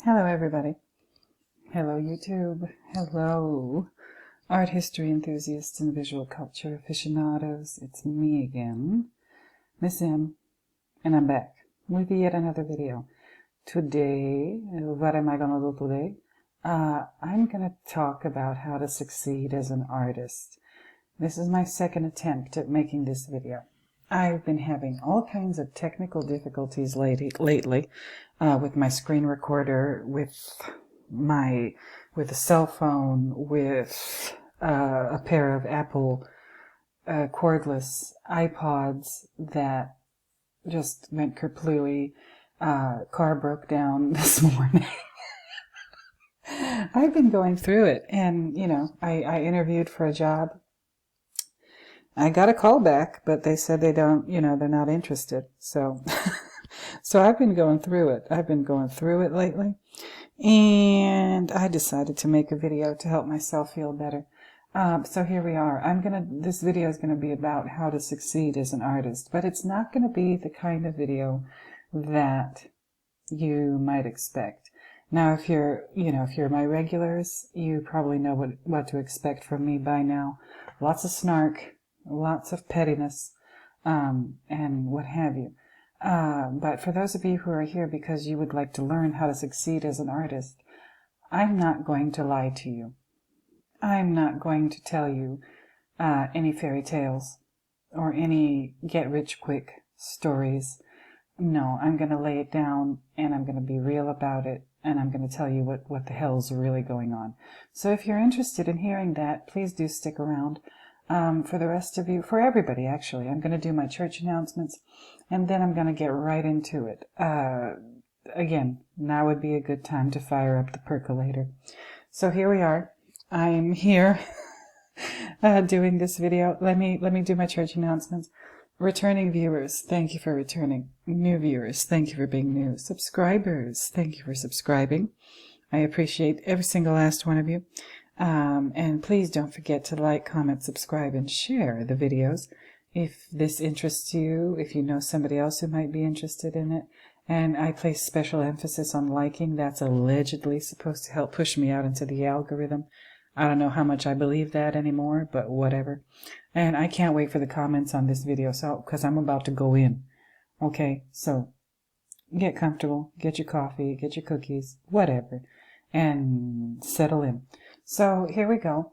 Hello everybody. Hello YouTube. Hello art history enthusiasts and visual culture aficionados. It's me again, Miss M, and I'm back with yet another video. Today, what am I gonna do today? I'm gonna talk about how to succeed as an artist. This is my second attempt at making this video. I've been having all kinds of technical difficulties lately with my screen recorder, with a cell phone, with a pair of Apple cordless iPods that just went completely, car broke down this morning. I've been going through it, and I interviewed for a job. I got a call back, but they said they don't, they're not interested. So, so I've been going through it. I've been going through it lately, and I decided to make a video to help myself feel better. So here we are. This video is going to be about how to succeed as an artist, but it's not going to be the kind of video that you might expect. Now, if you're my regulars, you probably know what to expect from me by now. Lots of snark, lots of pettiness, and what have you. But for those of you who are here because you would like to learn how to succeed as an artist, I'm not going to lie to you. I'm not going to tell you any fairy tales or any get-rich-quick stories. No, I'm going to lay it down, and I'm going to be real about it, and I'm going to tell you what the hell's really going on. So if you're interested in hearing that, please do stick around. For the rest of you, for everybody actually, I'm going to do my church announcements, and then I'm going to get right into it. Again, now would be a good time to fire up the percolator. So here we are. I'm here doing this video. Let me do my church announcements. Returning viewers, thank you for returning. New viewers, thank you for being new. Subscribers, thank you for subscribing. I appreciate every single last one of you. And please don't forget to like, comment, subscribe, and share the videos if this interests you, if you know somebody else who might be interested in it. And I place special emphasis on liking. That's allegedly supposed to help push me out into the algorithm. I don't know how much I believe that anymore, but whatever. And I can't wait for the comments on this video, because I'm about to go in. Okay, so get comfortable, get your coffee, get your cookies, whatever, and settle in. So here we go.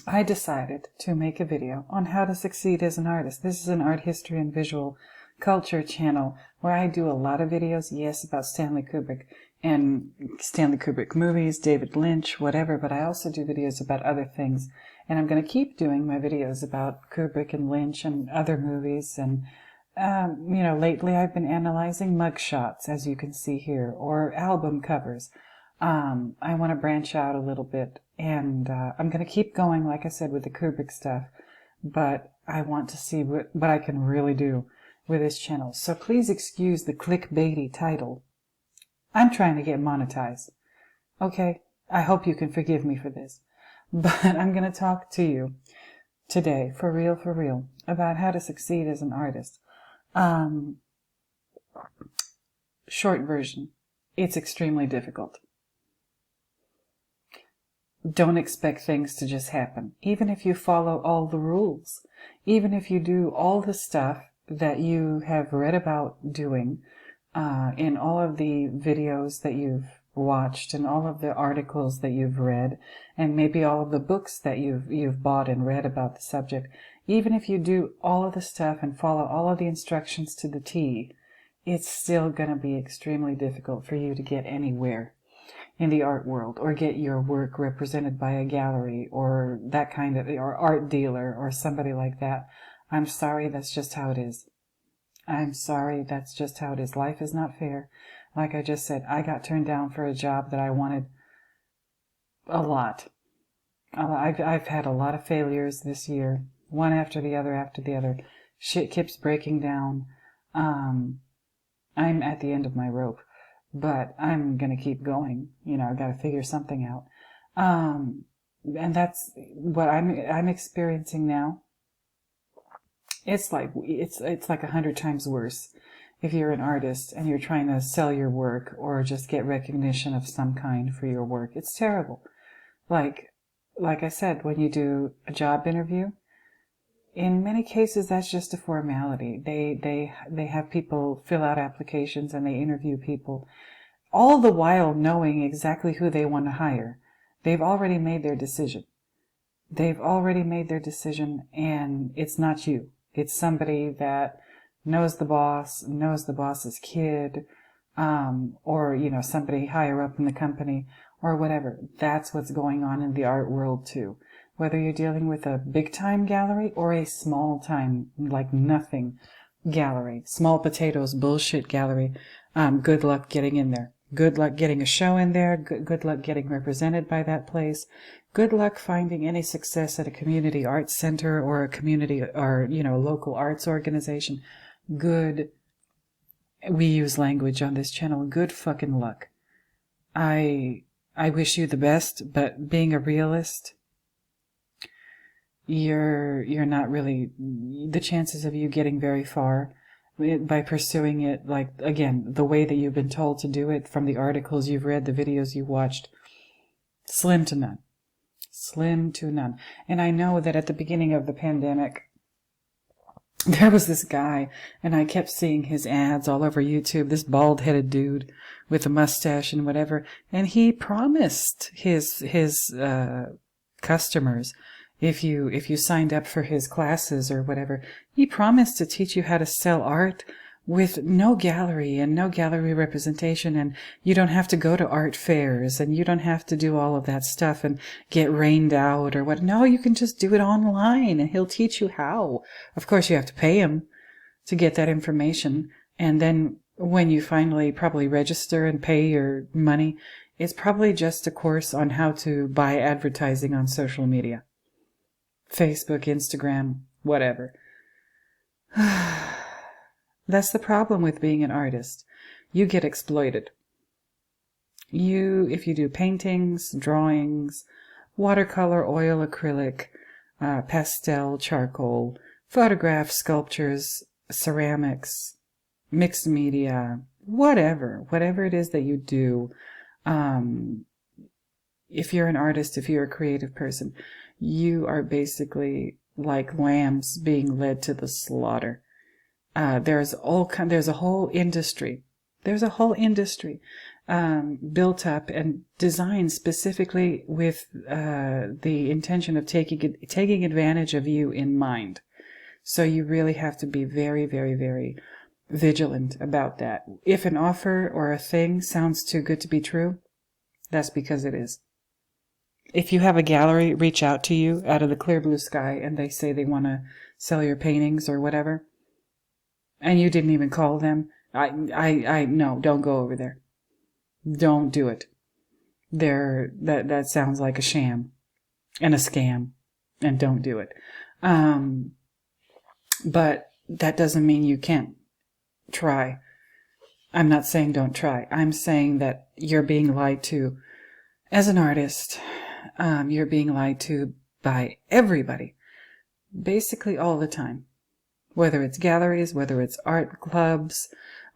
I decided to make a video on how to succeed as an artist. This is an art history and visual culture channel where I do a lot of videos, yes, about Stanley Kubrick and Stanley Kubrick movies, David Lynch, whatever, but I also do videos about other things. And I'm going to keep doing my videos about Kubrick and Lynch and other movies. And, lately I've been analyzing mugshots, as you can see here, or album covers. I want to branch out a little bit, and I'm going to keep going, like I said, with the Kubrick stuff, but I want to see what I can really do with this channel. So please excuse the clickbaity title. I'm trying to get monetized. Okay? I hope you can forgive me for this. But I'm going to talk to you today, for real, about how to succeed as an artist. Short version. It's extremely difficult. Don't expect things to just happen. Even if you follow all the rules, even if you do all the stuff that you have read about doing in all of the videos that you've watched and all of the articles that you've read and maybe all of the books that you've bought and read about the subject, even if you do all of the stuff and follow all of the instructions to the T, it's still going to be extremely difficult for you to get anywhere in the art world, or get your work represented by a gallery or that kind of, or art dealer or somebody like that. I'm sorry, that's just how it is. I'm sorry, that's just how it is. Life is not fair. Like I just said, I got turned down for a job that I wanted a lot. I've had a lot of failures this year, one after the other. Shit keeps breaking down. I'm at the end of my rope. But I'm going to keep going. I've got to figure something out. And that's what I'm experiencing now. It's like 100 times worse if you're an artist and you're trying to sell your work or just get recognition of some kind for your work. It's terrible. Like I said, when you do a job interview, in many cases that's just a formality. They have people fill out applications and they interview people, all the while knowing exactly who they want to hire. They've already made their decision. They've already made their decision, and it's not you. It's somebody that knows the boss, knows the boss's kid, or, somebody higher up in the company, or whatever. That's what's going on in the art world, too. Whether you're dealing with a big-time gallery or a small-time, like nothing gallery, small potatoes bullshit gallery, good luck getting in there. Good luck getting a show in there. Good luck getting represented by that place. Good luck finding any success at a community arts center or a community or, local arts organization. We use language on this channel. Good fucking luck. I wish you the best, but being a realist, you're not really, the chances of you getting very far by pursuing it, like, again, the way that you've been told to do it from the articles you've read, the videos you watched, slim to none. Slim to none. And I know that at the beginning of the pandemic, there was this guy, and I kept seeing his ads all over YouTube, this bald-headed dude with a mustache and whatever, and he promised his customers, if you signed up for his classes or whatever, he promised to teach you how to sell art with no gallery and no gallery representation, and you don't have to go to art fairs, and you don't have to do all of that stuff and get rained out or what. No, you can just do it online, and he'll teach you how. Of course, you have to pay him to get that information, and then when you finally probably register and pay your money, it's probably just a course on how to buy advertising on social media. Facebook, Instagram, whatever. That's the problem with being an artist. You get exploited. If you do paintings, drawings, watercolor, oil, acrylic, pastel, charcoal, photographs, sculptures, ceramics, mixed media, whatever it is that you do, if you're an artist, if you're a creative person, you are basically like lambs being led to the slaughter. There's a whole industry. There's a whole industry built up and designed specifically with the intention of taking advantage of you in mind. So you really have to be very, very, very vigilant about that. If an offer or a thing sounds too good to be true, that's because it is. If you have a gallery reach out to you out of the clear blue sky and they say they want to sell your paintings or whatever, and you didn't even call them, no, don't go over there. Don't do it. That sounds like a sham and a scam, and don't do it. But that doesn't mean you can't try. I'm not saying don't try. I'm saying that you're being lied to as an artist. You're being lied to by everybody, basically all the time. Whether it's galleries, whether it's art clubs,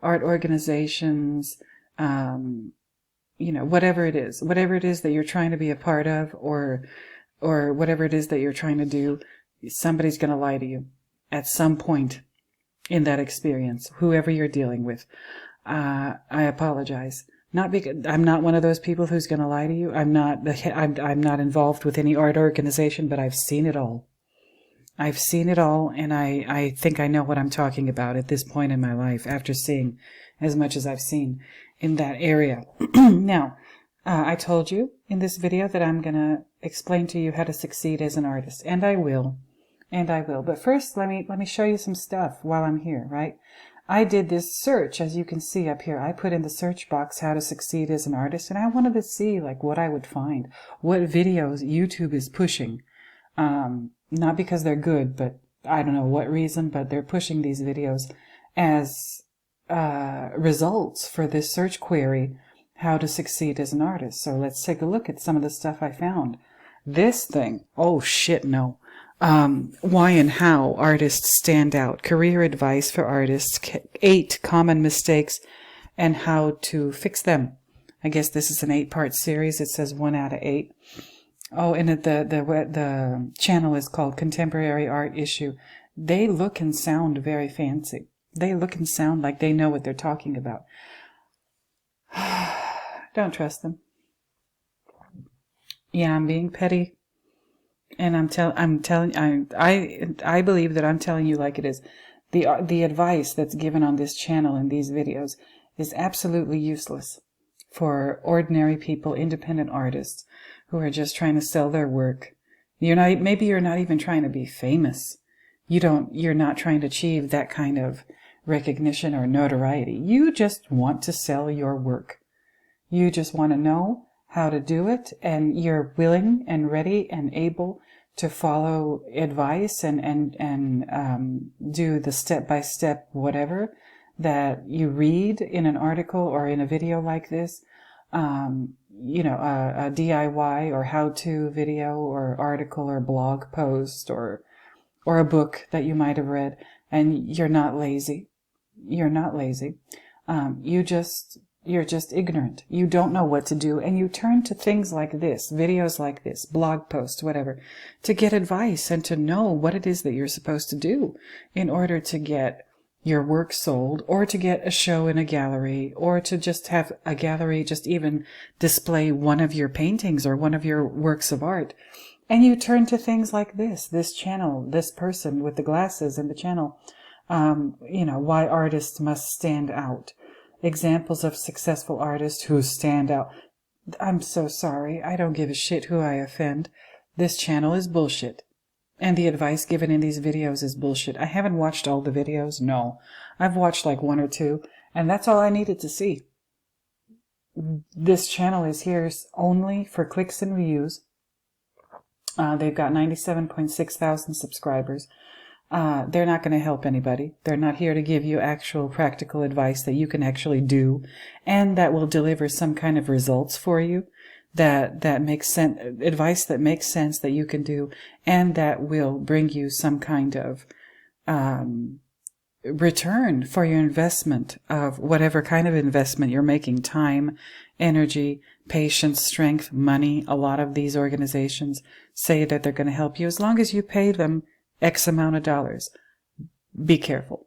art organizations, whatever it is that you're trying to be a part of, or whatever it is that you're trying to do, somebody's going to lie to you at some point in that experience, whoever you're dealing with. I apologize. Not because I'm not one of those people who's going to lie to you. I'm not involved with any art organization, but I've seen it all. I've seen it all, and I think I know what I'm talking about at this point in my life after seeing as much as I've seen in that area. Now, I told you in this video that I'm going to explain to you how to succeed as an artist, and I will. But first, let me show you some stuff while I'm here, right? I did this search, as you can see up here. I put in the search box how to succeed as an artist, and I wanted to see like what I would find, what videos YouTube is pushing. Not because they're good, but I don't know what reason, but they're pushing these videos as results for this search query, how to succeed as an artist. So let's take a look at some of the stuff I found. This thing, oh shit, no. Why and how artists stand out. Career advice for artists. 8 common mistakes and how to fix them. I guess this is an 8-part series. It says 1 out of 8. Oh, and the channel is called Contemporary Art Issue. They look and sound very fancy. They look and sound like they know what they're talking about. Don't trust them. Yeah, I'm being petty. And I believe that I'm telling you like it is. The advice that's given on this channel in these videos is absolutely useless for ordinary people, independent artists who are just trying to sell their work. Maybe you're not even trying to be famous. You're not trying to achieve that kind of recognition or notoriety. You just want to sell your work. You just want to know how to do it, and you're willing and ready and able to follow advice and do the step-by-step whatever that you read in an article or in a video like this, a DIY or how-to video or article or blog post or a book that you might have read, and you're not lazy. You're not lazy. You're just ignorant. You don't know what to do, and you turn to things like this, videos like this, blog posts, whatever, to get advice and to know what it is that you're supposed to do in order to get your work sold, or to get a show in a gallery, or to just have a gallery just even display one of your paintings or one of your works of art. And you turn to things like this channel, this person with the glasses in the channel, why artists must stand out. Examples of successful artists who stand out. I'm so sorry. I don't give a shit who I offend. This channel is bullshit. And the advice given in these videos is bullshit. I haven't watched all the videos. No. I've watched like 1 or 2, and that's all I needed to see. This channel is here only for clicks and views. They've got 97.6 thousand subscribers. They're not going to help anybody. They're not here to give you actual practical advice that you can actually do and that will deliver some kind of results for you that makes sense, advice that makes sense that you can do and that will bring you some kind of return for your investment of whatever kind of investment you're making: time, energy, patience, strength, money. A lot of these organizations say that they're going to help you as long as you pay them X amount of dollars. Be careful.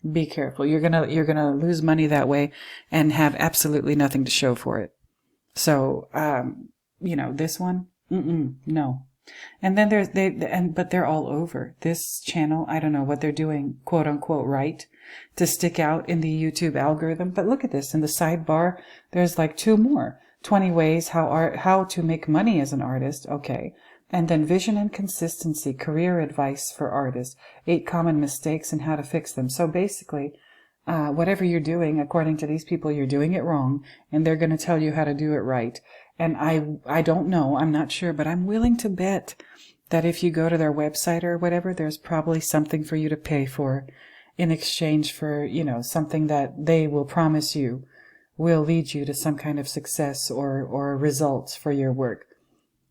Be careful. You're gonna lose money that way and have absolutely nothing to show for it. So, this one, no. And then but they're all over this channel. I don't know what they're doing, quote unquote, right, to stick out in the YouTube algorithm. But look at this in the sidebar. There's like 2 more. 20 ways how to make money as an artist. Okay. And then vision and consistency, career advice for artists, 8 common mistakes and how to fix them. So basically, whatever you're doing, according to these people, you're doing it wrong, and they're going to tell you how to do it right. And I don't know, I'm not sure, but I'm willing to bet that if you go to their website or whatever, there's probably something for you to pay for in exchange for, something that they will promise you will lead you to some kind of success or results for your work.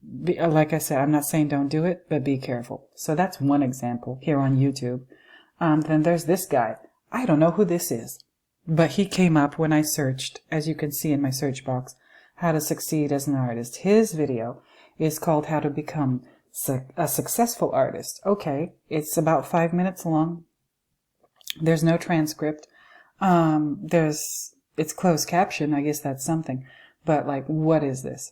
Like I said, I'm not saying don't do it, but be careful. So that's one example here on YouTube. Then there's this guy. I don't know who this is, but he came up when I searched, as you can see in my search box, how to succeed as an artist. His video is called How to Become a Successful Artist. Okay, it's about 5 minutes long. There's no transcript. It's closed caption. I guess that's something. But like, what is this?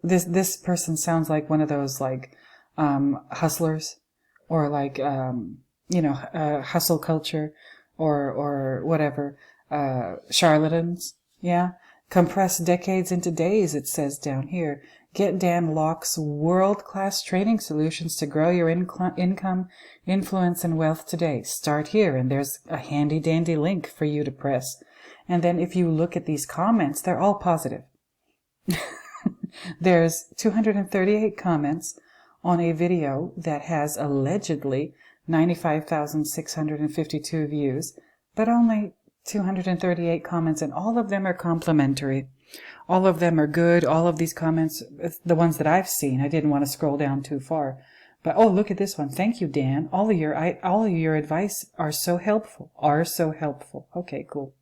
This person sounds like one of those like hustlers or like hustle culture or whatever charlatans. Yeah, compress decades into days. It says down here. Get Dan Locke's world-class training solutions to grow your income, influence, and wealth today. Start here, and there's a handy-dandy link for you to press. And then if you look at these comments, they're all positive. There's 238 comments on a video that has allegedly 95,652 views, but only 238 comments, and all of them are complimentary. All of them are good. All of these comments, the ones that I've seen, I didn't want to scroll down too far, But oh, look at this one. Thank you, Dan. All of your advice are so helpful. Okay, cool.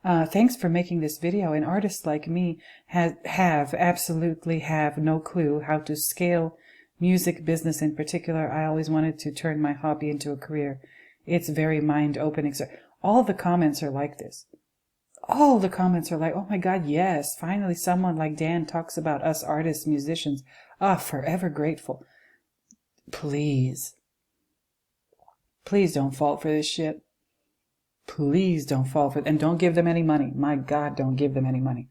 Thanks for making this video. An artist like me absolutely have no clue how to scale music business in particular. I always wanted to turn my hobby into a career. It's very mind-opening. So all the comments are like this. All the comments are like, oh my God, yes, finally someone like Dan talks about us artists, musicians. Forever grateful. Please don't fall for this shit. Please don't fall for it. And don't give them any money. My God, don't give them any money.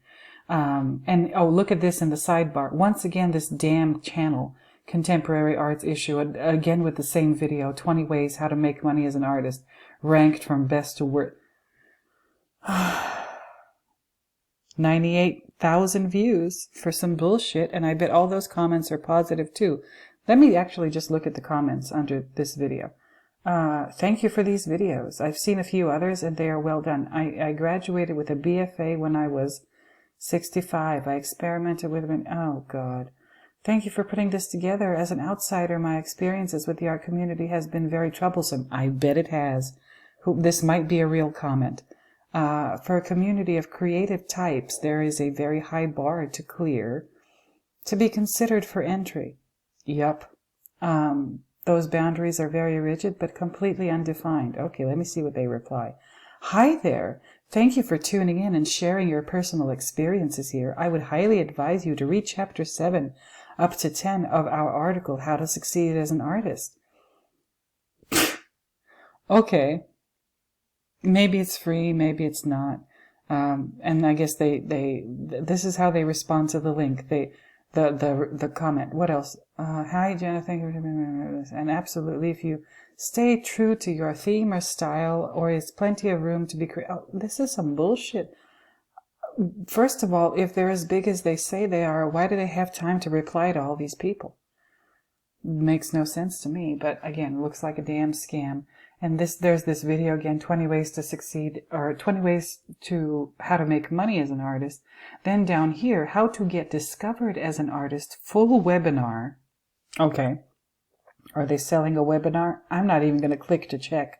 And oh, look at this in the sidebar. Once again, this damn channel, Contemporary Arts Issue, again with the same video, 20 Ways How to Make Money as an Artist, ranked from best to worst. 98,000 views for some bullshit, and I bet all those comments are positive too. Let me actually just look at the comments under this video. Thank you for these videos. I've seen a few others and they are well done. I graduated with a BFA when I was 65. I experimented with it. Oh God. Thank you for putting this together. As an outsider, my experiences with the art community has been very troublesome. I bet it has. This might be a real comment. For a community of creative types, there is a very high bar to clear to be considered for entry. Yup. Those boundaries are very rigid, but completely undefined. Okay, let me see what they reply. Hi there. Thank you for tuning in and sharing your personal experiences here. I would highly advise you to read Chapter 7 up to 10 of our article, How to Succeed as an Artist. Okay. Maybe it's free, maybe it's not. And I guess this is how they respond to the link. The comment. What else? Hi, Jenna, thank you. And absolutely, if you stay true to your theme or style, or is plenty of room to be creative. Oh, this is some bullshit. First of all, if they're as big as they say they are, why do they have time to reply to all these people? Makes no sense to me, but again, looks like a damn scam. And there's this video again, 20 ways to succeed, or 20 ways to how to make money as an artist. Then down here, how to get discovered as an artist, full webinar. Okay. Are they selling a webinar? I'm not even going to click to check,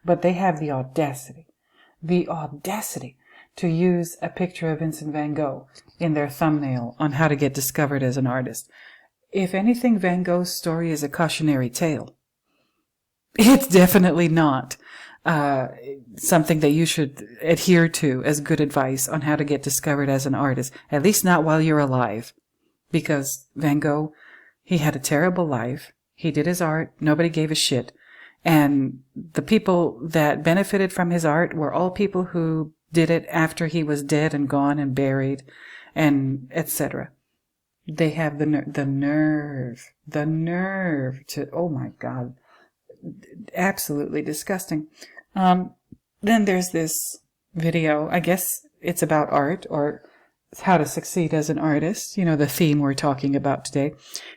but they have the audacity to use a picture of Vincent van Gogh in their thumbnail on how to get discovered as an artist. If anything, Van Gogh's story is a cautionary tale. It's definitely not something that you should adhere to as good advice on how to get discovered as an artist, at least not while you're alive. Because Van Gogh, he had a terrible life. He did his art. Nobody gave a shit. And the people that benefited from his art were all people who did it after he was dead and gone and buried and etc. They have the nerve to, oh my God. Absolutely disgusting. Then there's this video, I guess it's about art or how to succeed as an artist, you know, the theme we're talking about today.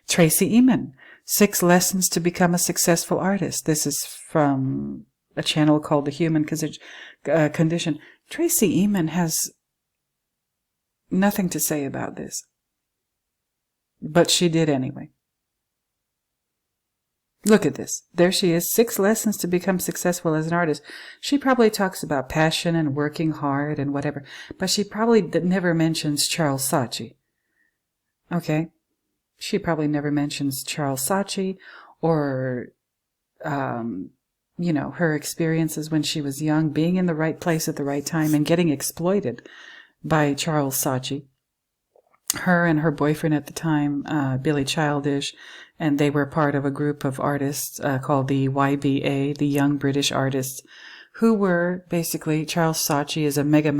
Tracy Emin, 6 Lessons to Become a Successful Artist. This is from a channel called The Human Condition. Tracy Emin has nothing to say about this, but she did anyway. Look at this. There she is. 6 lessons to become successful as an artist. She probably talks about passion and working hard and whatever, but she probably never mentions Charles Saatchi. Okay? She probably never mentions Charles Saatchi or, you know, her experiences when she was young, being in the right place at the right time and getting exploited by Charles Saatchi. Her and her boyfriend at the time, Billy Childish, and they were part of a group of artists called the YBA, the Young British Artists, who were basically, Charles Saatchi is a mega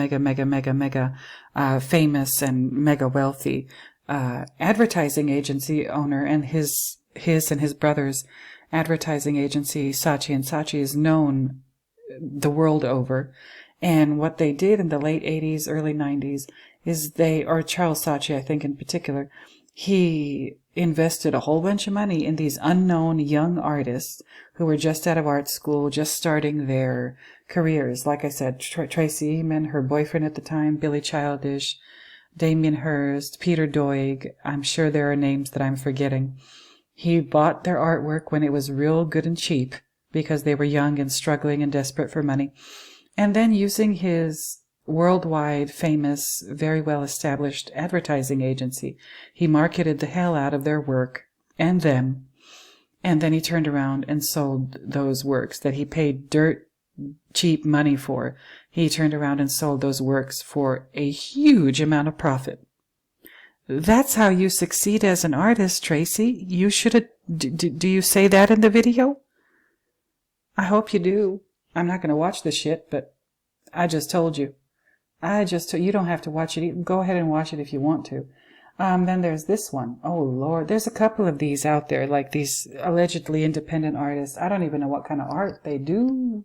famous and mega wealthy advertising agency owner, and his and his brother's advertising agency, Saatchi & Saatchi, is known the world over. And what they did in the late 80s, early 90s, is or Charles Saatchi, I think in particular, he invested a whole bunch of money in these unknown young artists who were just out of art school, just starting their careers. Like I said, Tracy Emin, her boyfriend at the time, Billy Childish, Damien Hirst, Peter Doig. I'm sure there are names that I'm forgetting. He bought their artwork when it was real good and cheap because they were young and struggling and desperate for money. And then using his worldwide famous, very well established advertising agency, he marketed the hell out of their work and them. And then he turned around and sold those works that he paid dirt cheap money for. He turned around and sold those works for a huge amount of profit. That's how you succeed as an artist, Tracy. You should have... Do you say that in the video? I hope you do. I'm not going to watch the shit, but I just told you. You don't have to watch it. Go ahead and watch it if you want to. Then there's this one. Oh, Lord. There's a couple of these out there, like these allegedly independent artists. I don't even know what kind of art they do.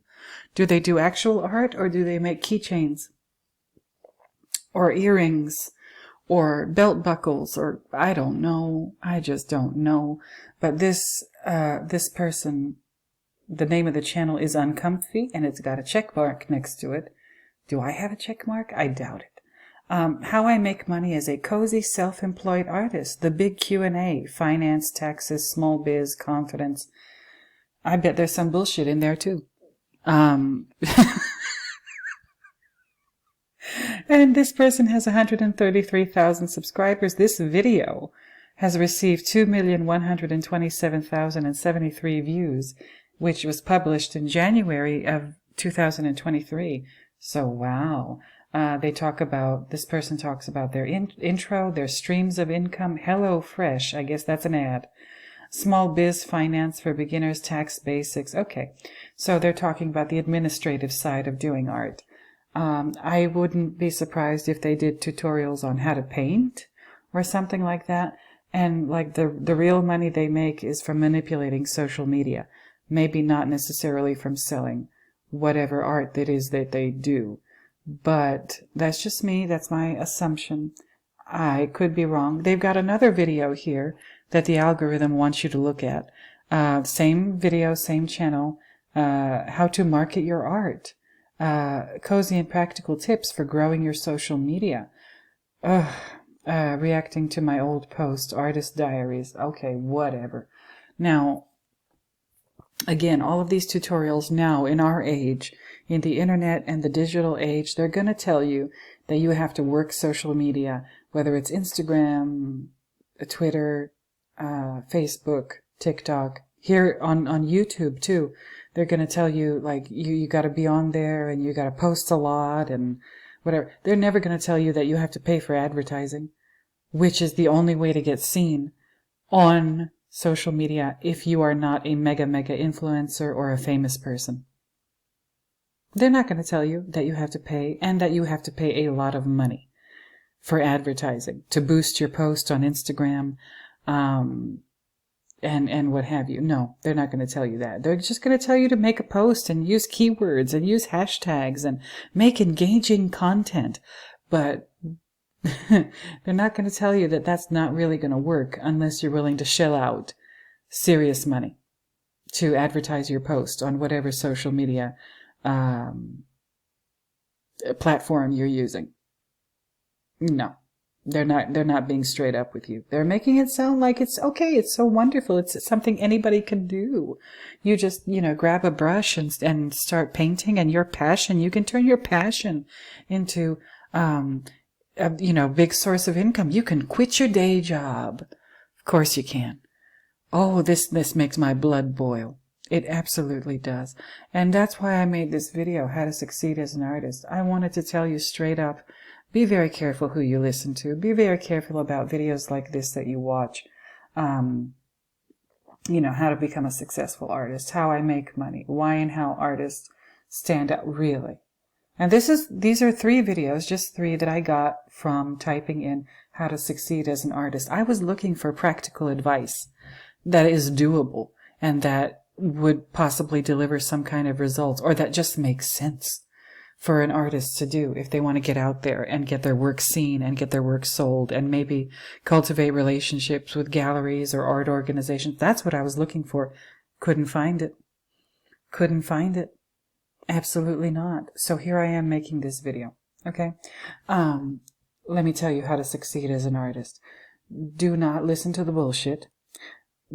Do they do actual art, or do they make keychains? Or earrings? Or belt buckles? Or I don't know. I just don't know. But this person, the name of the channel is Uncomfy, and it's got a check mark next to it. Do I have a check mark? I doubt it. How I make money as a cozy self-employed artist. The big Q&A. Finance, taxes, small biz, confidence. I bet there's some bullshit in there too. And this person has 133,000 subscribers. This video has received 2,127,073 views, which was published in January of 2023. So, wow. This person talks about their intro, their streams of income, HelloFresh, I guess that's an ad, small biz finance for beginners, tax basics. Okay, so they're talking about the administrative side of doing art. I wouldn't be surprised if they did tutorials on how to paint or something like that. And like the real money they make is from manipulating social media, maybe not necessarily from selling whatever art that is that they do. But that's just me. That's my assumption. I could be wrong. They've got another video here that the algorithm wants you to look at. Same video, same channel. How to market your art. Cozy and practical tips for growing your social media. Reacting to my old post, artist diaries. Okay, whatever. Now, again, all of these tutorials now in our age, in the internet and the digital age, they're going to tell you that you have to work social media, whether it's Instagram, Twitter, Facebook, TikTok, here on YouTube too. They're going to tell you, like, you got to be on there and you got to post a lot and whatever. They're never going to tell you that you have to pay for advertising, which is the only way to get seen on social media if you are not a mega influencer or a famous person. They're not going to tell you that you have to pay, and that you have to pay a lot of money for advertising to boost your post on Instagram, and what have you. No, they're not going to tell you that. They're just going to tell you to make a post and use keywords and use hashtags and make engaging content. But they're not going to tell you that that's not really going to work unless you're willing to shell out serious money to advertise your post on whatever social media platform you're using. No, they're not being straight up with you. They're making it sound like it's okay. It's so wonderful. It's something anybody can do. You just, grab a brush and start painting, and your passion, you can turn your passion into, big source of income. You can quit your day job. Of course you can. Oh, this makes my blood boil. It absolutely does. And that's why I made this video, How to Succeed as an Artist. I wanted to tell you straight up, be very careful who you listen to. Be very careful about videos like this that you watch. How to become a successful artist, how I make money, why and how artists stand out, really. And these are 3 videos, just 3 that I got from typing in how to succeed as an artist. I was looking for practical advice that is doable and that would possibly deliver some kind of results, or that just makes sense for an artist to do if they want to get out there and get their work seen and get their work sold and maybe cultivate relationships with galleries or art organizations. That's what I was looking for. Couldn't find it. Absolutely not. So here I am making this video. Okay. Let me tell you how to succeed as an artist. Do not listen to the bullshit.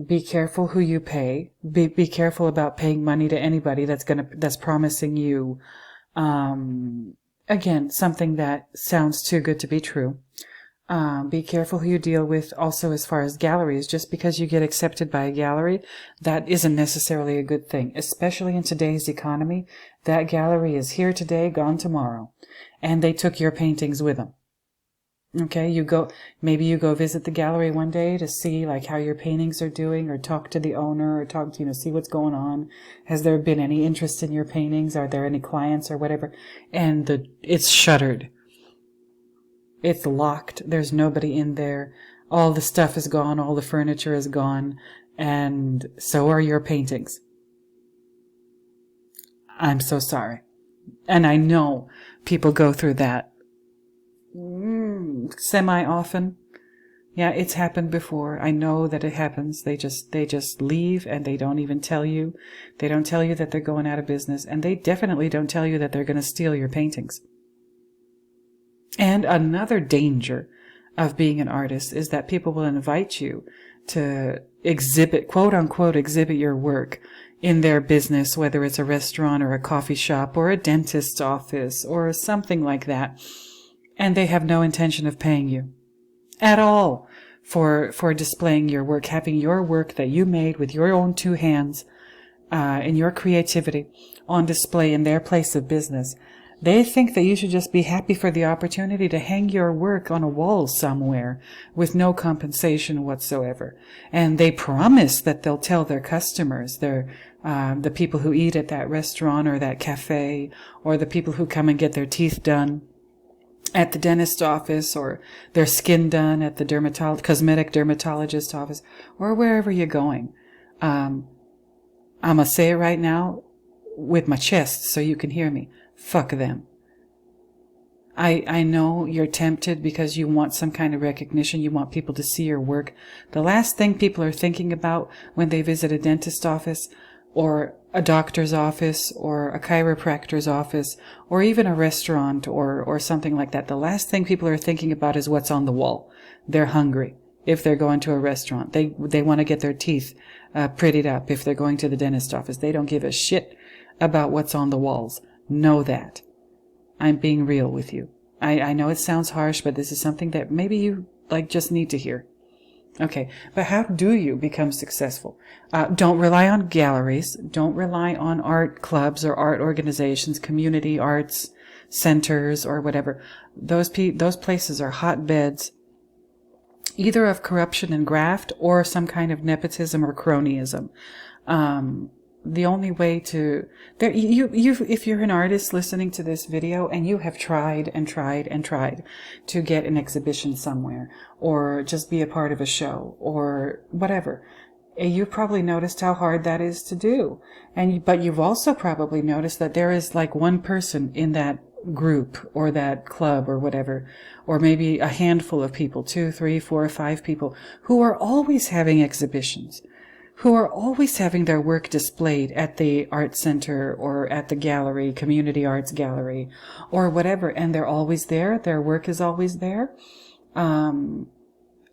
be careful who you pay. Be careful about paying money to anybody that's promising you, again, something that sounds too good to be true. Be careful who you deal with also as far as galleries. Just because you get accepted by a gallery, that isn't necessarily a good thing, especially in today's economy. That gallery is here today, gone tomorrow. And they took your paintings with them. Okay, maybe you go visit the gallery one day to see like how your paintings are doing, or talk to the owner, or talk to, see what's going on. Has there been any interest in your paintings? Are there any clients or whatever? And it's shuttered. It's locked. There's nobody in there. All the stuff is gone. All the furniture is gone. And so are your paintings. I'm so sorry. And I know people go through that semi-often. Yeah, it's happened before. I know that it happens. They just leave, and they don't even tell you. They don't tell you that they're going out of business. And they definitely don't tell you that they're going to steal your paintings. And another danger of being an artist is that people will invite you to exhibit, quote unquote, exhibit your work in their business, whether it's a restaurant or a coffee shop or a dentist's office or something like that. And they have no intention of paying you at all for displaying your work, having your work that you made with your own two hands, and your creativity on display in their place of business. They think that you should just be happy for the opportunity to hang your work on a wall somewhere with no compensation whatsoever. And they promise that they'll tell their customers, the people who eat at that restaurant or that cafe, or the people who come and get their teeth done at the dentist's office, or their skin done at the cosmetic dermatologist's office, or wherever you're going. I'm going to say it right now with my chest so you can hear me. Fuck them. I know you're tempted because you want some kind of recognition. You want people to see your work. The last thing people are thinking about when they visit a dentist's office, or a doctor's office, or a chiropractor's office, or even a restaurant, or something like that. The last thing people are thinking about is what's on the wall. They're hungry if they're going to a restaurant. They want to get their teeth prettied up if they're going to the dentist's office. They don't give a shit about what's on the walls. Know that. I'm being real with you. I know it sounds harsh, but this is something that maybe you just need to hear. Okay, but how do you become successful? Don't rely on galleries. Don't rely on art clubs or art organizations, community arts centers, or whatever. Those places are hotbeds either of corruption and graft, or some kind of nepotism or cronyism. The only way to, if you're an artist listening to this video and you have tried and tried and tried to get an exhibition somewhere, or just be a part of a show, or whatever, you've probably noticed how hard that is to do. But you've also probably noticed that there is one person in that group or that club or whatever, or maybe a handful of people, 2, 3, 4, 5 people, who are always having exhibitions, who are always having their work displayed at the art center or at the gallery, community arts gallery, or whatever, and they're always there. Their work is always there.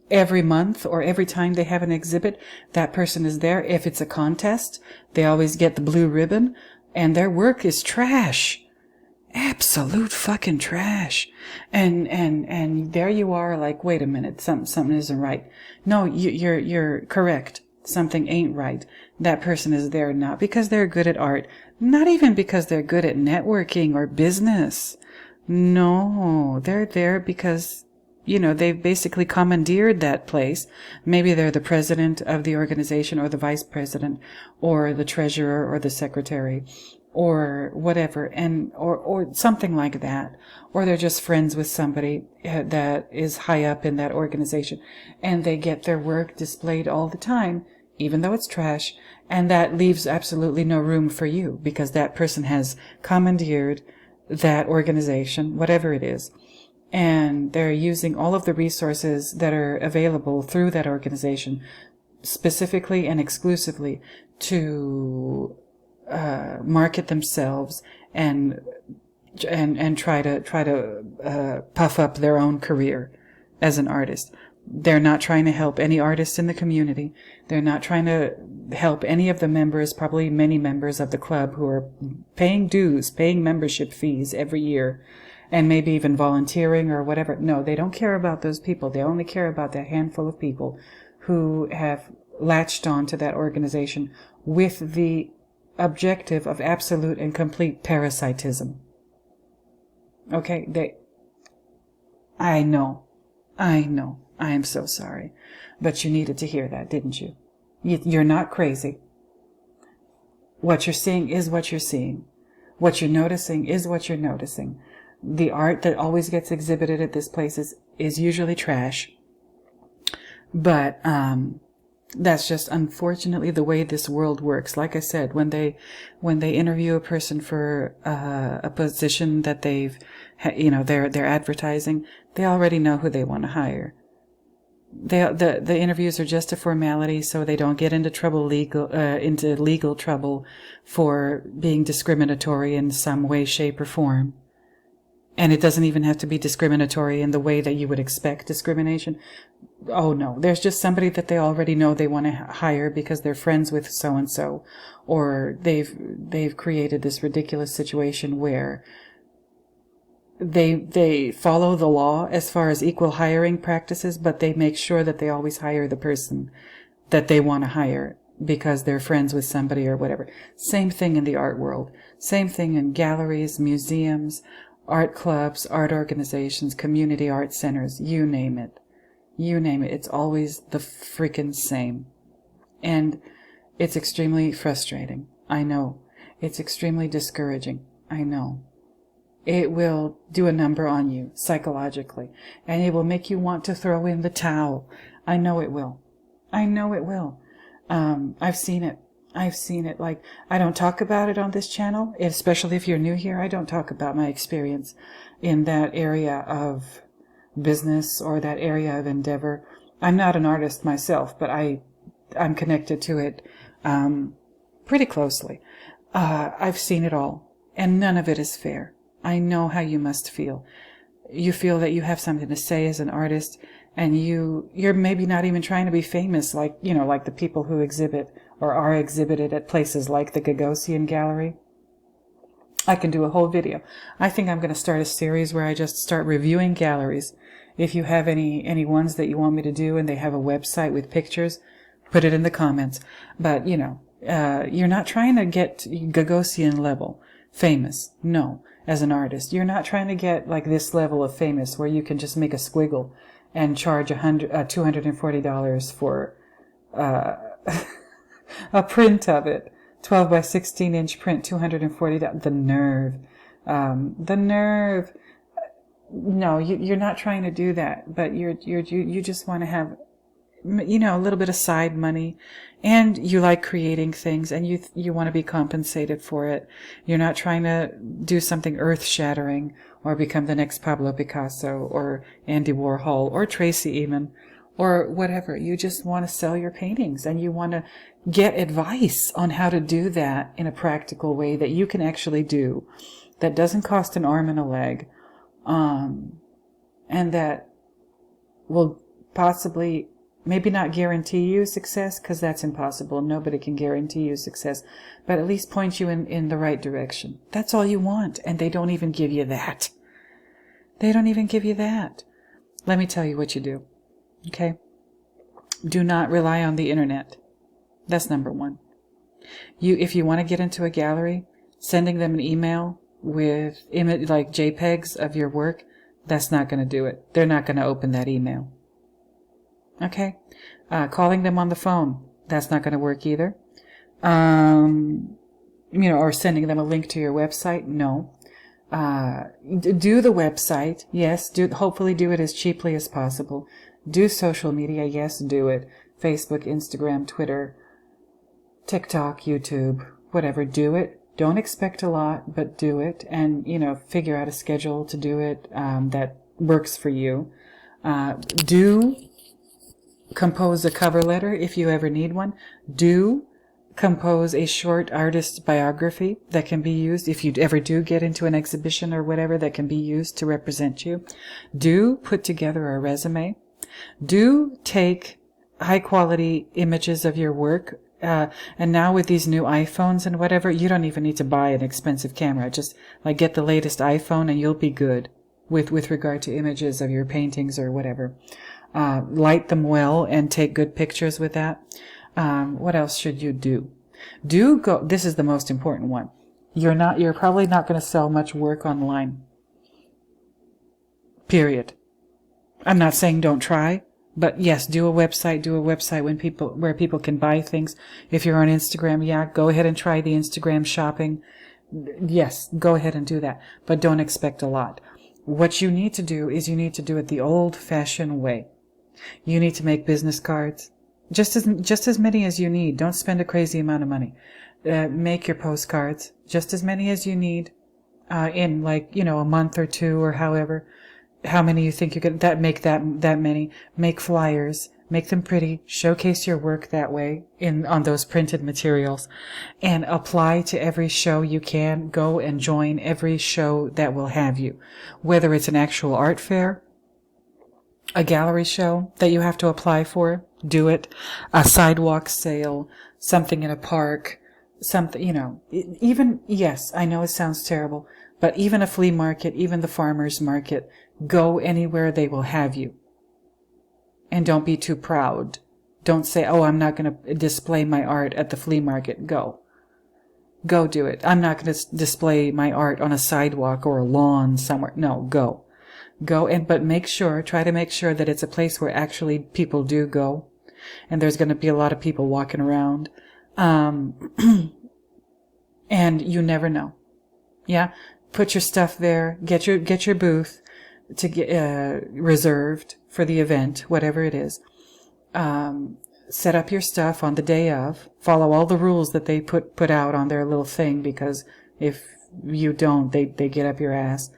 Every month or every time they have an exhibit, that person is there. If it's a contest, they always get the blue ribbon, and their work is trash. Absolute fucking trash. And there you are, wait a minute, something isn't right. No, you're correct. Something ain't right. That person is there not because they're good at art, not even because they're good at networking or business. No, they're there because, they've basically commandeered that place. Maybe they're the president of the organization, or the vice president, or the treasurer, or the secretary, or whatever, or something like that. Or they're just friends with somebody that is high up in that organization, and they get their work displayed all the time, even though it's trash, and that leaves absolutely no room for you, because that person has commandeered that organization, whatever it is, and they're using all of the resources that are available through that organization, specifically and exclusively to market themselves and try to puff up their own career as an artist. They're not trying to help any artists in the community. They're not trying to help any of the members, probably many members of the club who are paying dues, paying membership fees every year, and maybe even volunteering or whatever. No, they don't care about those people. They only care about that handful of people who have latched on to that organization with the objective of absolute and complete parasitism. Okay, I know. I am so sorry. But you needed to hear that, didn't you? You're not crazy. What you're seeing is what you're seeing. What you're noticing is what you're noticing. The art that always gets exhibited at this place is usually trash. But that's just unfortunately the way this world works. Like I said, when they interview a person for a position that they're advertising, they already know who they want to hire. The interviews are just a formality, so they don't get into legal trouble for being discriminatory in some way, shape, or form. And it doesn't even have to be discriminatory in the way that you would expect discrimination. Oh no, there's just somebody that they already know they want to hire because they're friends with so and so, or they've created this ridiculous situation where they follow the law as far as equal hiring practices, but they make sure that they always hire the person that they want to hire because they're friends with somebody or whatever. Same thing in the art world. Same thing in galleries, museums, art clubs, art organizations, community art centers, you name it. You name it. It's always the freaking same. And it's extremely frustrating. I know. It's extremely discouraging. I know. It will do a number on you psychologically, and it will make you want to throw in the towel. I know it will. I know it will. I've seen it. Like, I don't talk about it on this channel, especially if you're new here. I don't talk about my experience in that area of business or that area of endeavor. I'm not an artist myself, but I'm connected to it pretty closely. I've seen it all, and none of it is fair. I know how you must feel. You feel that you have something to say as an artist, and you're maybe not even trying to be famous like the people who exhibit or are exhibited at places like the Gagosian Gallery. I can do a whole video. I think I'm going to start a series where I just start reviewing galleries. If you have any ones that you want me to do and they have a website with pictures, put it in the comments. But, you're not trying to get Gagosian level famous. No. As an artist, you're not trying to get like this level of famous where you can just make a squiggle and charge $240 for a print of it, 12 by 16 inch print, $240. The nerve, the nerve. No, you're not trying to do that, but you just want to have, a little bit of side money, and you like creating things, and you want to be compensated for it. You're not trying to do something earth-shattering or become the next Pablo Picasso or Andy Warhol or Tracy even or whatever. You just want to sell your paintings, and you want to get advice on how to do that in a practical way that you can actually do, that doesn't cost an arm and a leg, and that will possibly maybe not guarantee you success, because that's impossible. Nobody can guarantee you success, but at least point you in the right direction. That's all you want, and they don't even give you that. They don't even give you that. Let me tell you what you do, okay? Do not rely on the internet. That's number one. If you want to get into a gallery, sending them an email with like JPEGs of your work, that's not going to do it. They're not going to open that email. Okay? Calling them on the phone, that's not going to work either. Or sending them a link to your website, no. Do the website, yes. Hopefully do it as cheaply as possible. Do social media, yes, do it. Facebook, Instagram, Twitter, TikTok, YouTube, whatever, do it. Don't expect a lot, but do it. And, figure out a schedule to do it that works for you. Do compose a cover letter if you ever need one. Do compose a short artist biography that can be used if you ever do get into an exhibition or whatever, that can be used to represent you. Do put together a resume. Do take high quality images of your work. And now with these new iPhones and whatever, you don't even need to buy an expensive camera. Just like get the latest iPhone and you'll be good with regard to images of your paintings or whatever. Light them well and take good pictures with that. What else should you do? This is the most important one. You're probably not going to sell much work online. Period. I'm not saying don't try, but yes, do a website where people can buy things. If you're on Instagram, yeah, go ahead and try the Instagram shopping. Yes, go ahead and do that, but don't expect a lot. What you need to do is you need to do it the old-fashioned way. You need to make business cards, just as many as you need. Don't spend a crazy amount of money. Make your postcards, just as many as you need, in a month or two or however. How many you think you could make that many. Make flyers, make them pretty, showcase your work that way on those printed materials, and apply to every show you can. Go and join every show that will have you, whether it's an actual art fair, a gallery show that you have to apply for, do it, a sidewalk sale, something in a park, something, even, yes, I know it sounds terrible, but even a flea market, even the farmer's market, go anywhere they will have you. And don't be too proud. Don't say, oh, I'm not going to display my art at the flea market. Go do it. I'm not going to display my art on a sidewalk or a lawn somewhere. No, go, but try to make sure that it's a place where actually people do go. And there's going to be a lot of people walking around. And you never know. Yeah. Put your stuff there. Get your booth to get reserved for the event, whatever it is. Set up your stuff on the day of. Follow all the rules that they put out on their little thing, because if you don't, they get up your ass.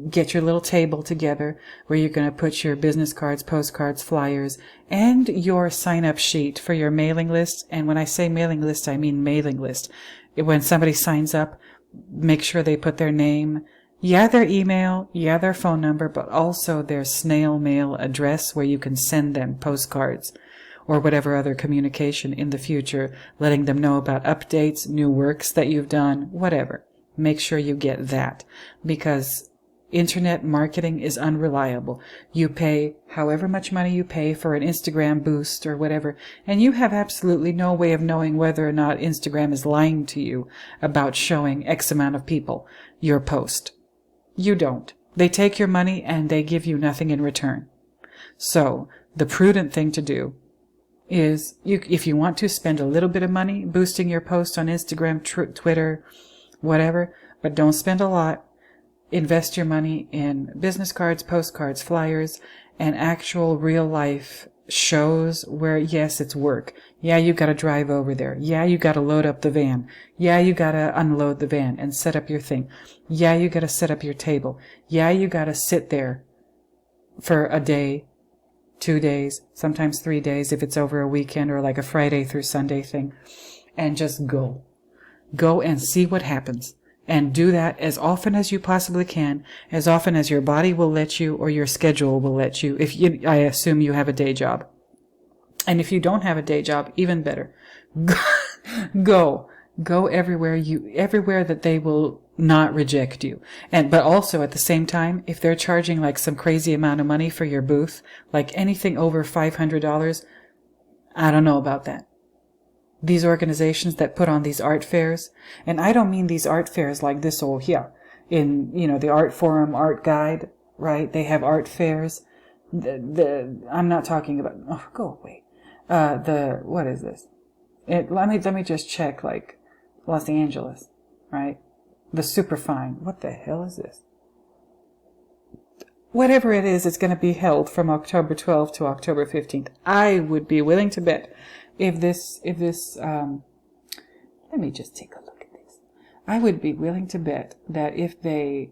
Get your little table together where you're going to put your business cards, postcards, flyers, and your sign-up sheet for your mailing list. And when I say mailing list, I mean mailing list. When somebody signs up, make sure they put their name, their email, their phone number, but also their snail mail address where you can send them postcards or whatever other communication in the future, letting them know about updates, new works that you've done, whatever. Make sure you get that, because internet marketing is unreliable. You pay however much money you pay for an Instagram boost or whatever, and you have absolutely no way of knowing whether or not Instagram is lying to you about showing X amount of people your post. You don't. They take your money and they give you nothing in return. So the prudent thing to do is, if you want to spend a little bit of money boosting your post on Instagram, Twitter, whatever, but don't spend a lot. Invest your money in business cards, postcards, flyers, and actual real life shows where, yes, it's work. Yeah, you gotta drive over there. Yeah, you gotta load up the van. Yeah, you gotta unload the van and set up your thing. Yeah, you gotta set up your table. Yeah, you gotta sit there for a day, 2 days, sometimes 3 days if it's over a weekend or like a Friday through Sunday thing, and just go. Go and see what happens. And do that as often as you possibly can, as often as your body will let you or your schedule will let you. I assume you have a day job. And if you don't have a day job, even better. Go everywhere that they will not reject you. But also at the same time, if they're charging like some crazy amount of money for your booth, like anything over $500, I don't know about that. These organizations that put on these art fairs, and I don't mean these art fairs like this over here in, the Art Forum, Art Guide, right? They have art fairs. I'm not talking about, oh, go away. What is this? Let me just check, like, Los Angeles, right? The Superfine. What the hell is this? Whatever it is, it's going to be held from October 12th to October 15th. I would be willing to bet let me just take a look at this. I would be willing to bet that if they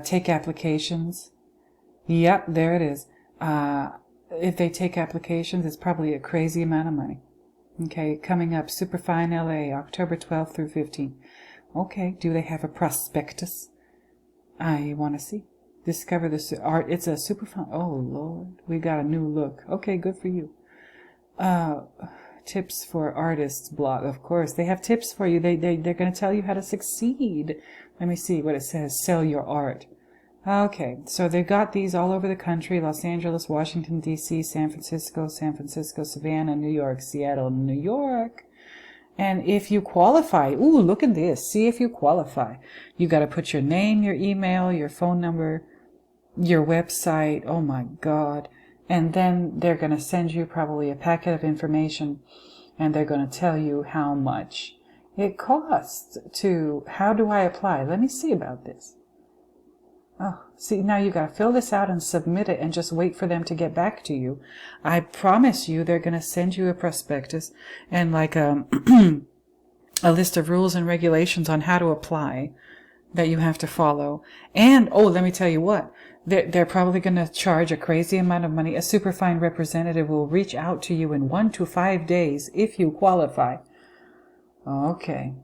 take applications, yep, there it is. If they take applications, it's probably a crazy amount of money. Okay, coming up, Superfine LA, October 12th through 15th. Okay, do they have a prospectus? I want to see. Discover the art. It's a super fun. Oh, Lord. We got a new look. Okay, good for you. Tips for artists blog. Of course, they have tips for you. They're going to tell you how to succeed. Let me see what it says. Sell your art. Okay, so they've got these all over the country. Los Angeles, Washington, D.C., San Francisco, Savannah, New York, Seattle, New York. And if you qualify, ooh, look at this. See if you qualify. You got to put your name, your email, your phone number, your website. Oh my God. And then they're going to send you probably a packet of information, and they're going to tell you how much it costs to, how do I apply? Let me see about this. Oh, see, now you got to fill this out and submit it and just wait for them to get back to you. I promise you they're going to send you a prospectus and like a list of rules and regulations on how to apply that you have to follow. And, oh, let me tell you what, they're probably going to charge a crazy amount of money. A superfine representative will reach out to you in 1 to 5 days if you qualify. Okay.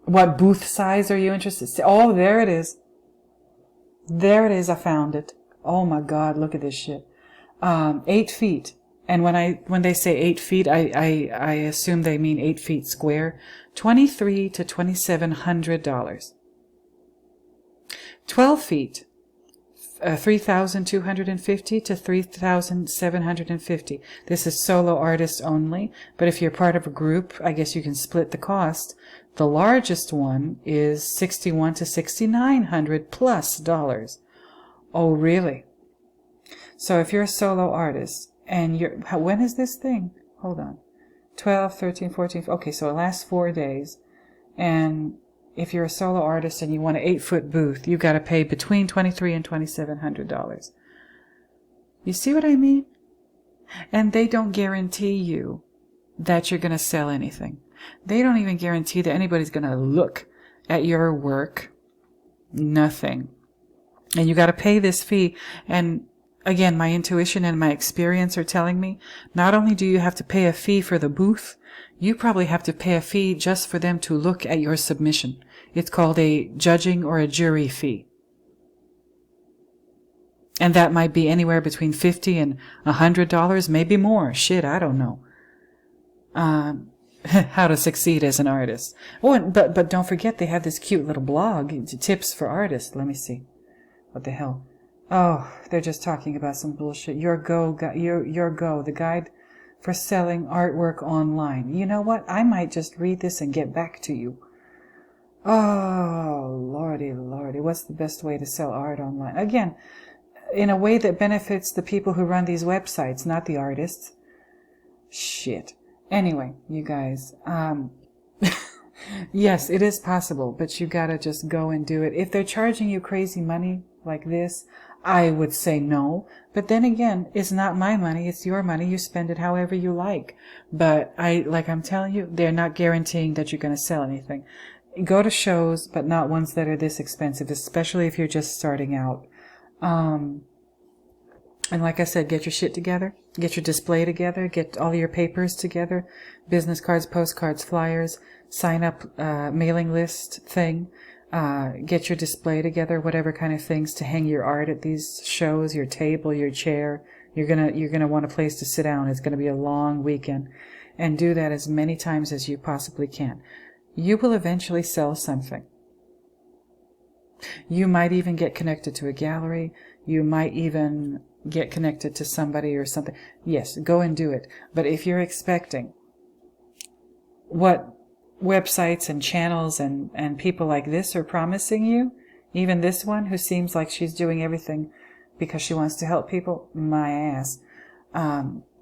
What booth size are you interested in? Oh, there it is. There it is. I found it. Oh my God, look at this shit. 8 feet. And when they say 8 feet, I assume they mean 8 feet square. $2,300 to $2,700. 12 feet. $3,250 to $3,750. This is solo artist only, but if you're part of a group, I guess you can split the cost. The largest one is $6,100 to $6,900 plus dollars. Oh, really? So if you're a solo artist and when is this thing? Hold on. 12, 13, 14. Okay, so it lasts 4 days. And if you're a solo artist and you want an 8-foot booth, you got to pay between $2,300 and $2,700. You see what I mean? And they don't guarantee you that you're going to sell anything. They don't even guarantee that anybody's going to look at your work. Nothing. And you got to pay this fee. And again, my intuition and my experience are telling me, not only do you have to pay a fee for the booth, you probably have to pay a fee just for them to look at your submission. It's called a judging or a jury fee. And that might be anywhere between $50 and $100, maybe more. Shit, I don't know. How to succeed as an artist. Oh, but don't forget they have this cute little blog, tips for artists. Let me see. What the hell? Oh, they're just talking about some bullshit. Your Go, the guide for selling artwork online. You know what? I might just read this and get back to you. Oh, lordy. What's the best way to sell art online? Again, in a way that benefits the people who run these websites, not the artists. Shit. Anyway, you guys, yes, it is possible, but you gotta just go and do it. If they're charging you crazy money like this, I would say no. But then again, it's not my money, it's your money. You spend it however you like. But like I'm telling you, they're not guaranteeing that you're gonna sell anything. Go to shows, but not ones that are this expensive, especially if you're just starting out. And like I said, get your shit together, get your display together, get all your papers together, business cards, postcards, flyers, sign up, mailing list thing, get your display together, whatever kind of things to hang your art at these shows, your table, your chair. You're gonna want a place to sit down. It's gonna be a long weekend, and do that as many times as you possibly can. You will eventually sell something. You might even get connected to a gallery. You might even get connected to somebody or something. Yes, go and do it. But if you're expecting what websites and channels and people like this are promising you, even this one who seems like she's doing everything because she wants to help people, my ass,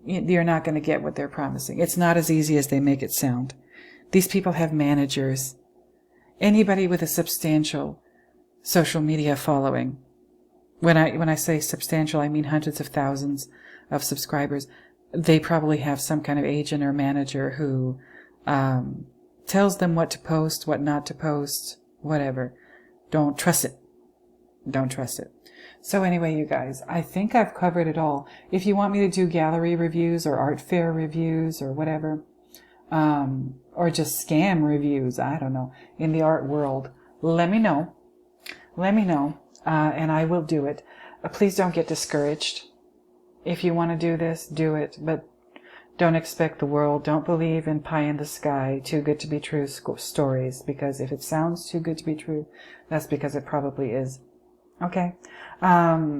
you're not going to get what they're promising. It's not as easy as they make it sound. These people have managers. Anybody with a substantial social media following, when I say substantial, I mean hundreds of thousands of subscribers, they probably have some kind of agent or manager who tells them what to post, what not to post, whatever. Don't trust it. Don't trust it. So anyway, you guys, I think I've covered it all. If you want me to do gallery reviews or art fair reviews or whatever, or just scam reviews, I don't know, in the art world, let me know. Let me know. and I will do it. Please don't get discouraged. If you want to do this, do it, but don't expect the world. Don't believe in pie in the sky, too good to be true stories, because if it sounds too good to be true, that's because it probably is. Okay? Let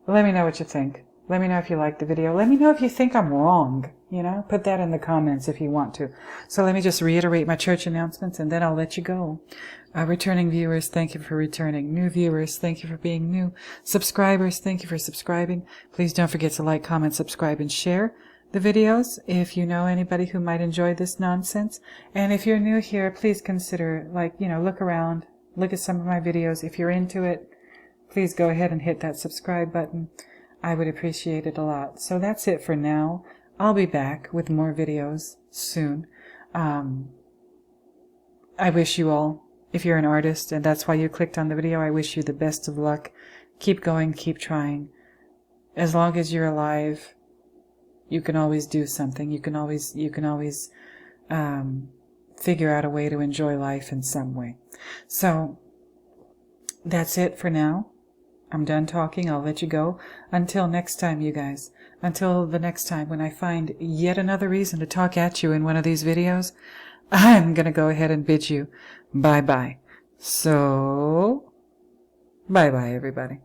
me know what you think. Let me know if you like the video. Let me know if you think I'm wrong. Put that in the comments if you want to. So let me just reiterate my church announcements, and then I'll let you go. Returning viewers, thank you for returning. New viewers, thank you for being new. Subscribers, thank you for subscribing. Please don't forget to like, comment, subscribe, and share the videos if you know anybody who might enjoy this nonsense. And if you're new here, please consider, look around, look at some of my videos. If you're into it, please go ahead and hit that subscribe button. I would appreciate it a lot. So that's it for now. I'll be back with more videos soon. I wish you all, if you're an artist and that's why you clicked on the video, I wish you the best of luck. Keep going, keep trying. As long as you're alive, you can always do something. You can always figure out a way to enjoy life in some way. So that's it for now. I'm done talking. I'll let you go. Until next time, you guys. Until the next time when I find yet another reason to talk at you in one of these videos, I'm going to go ahead and bid you bye-bye. So, bye-bye, everybody.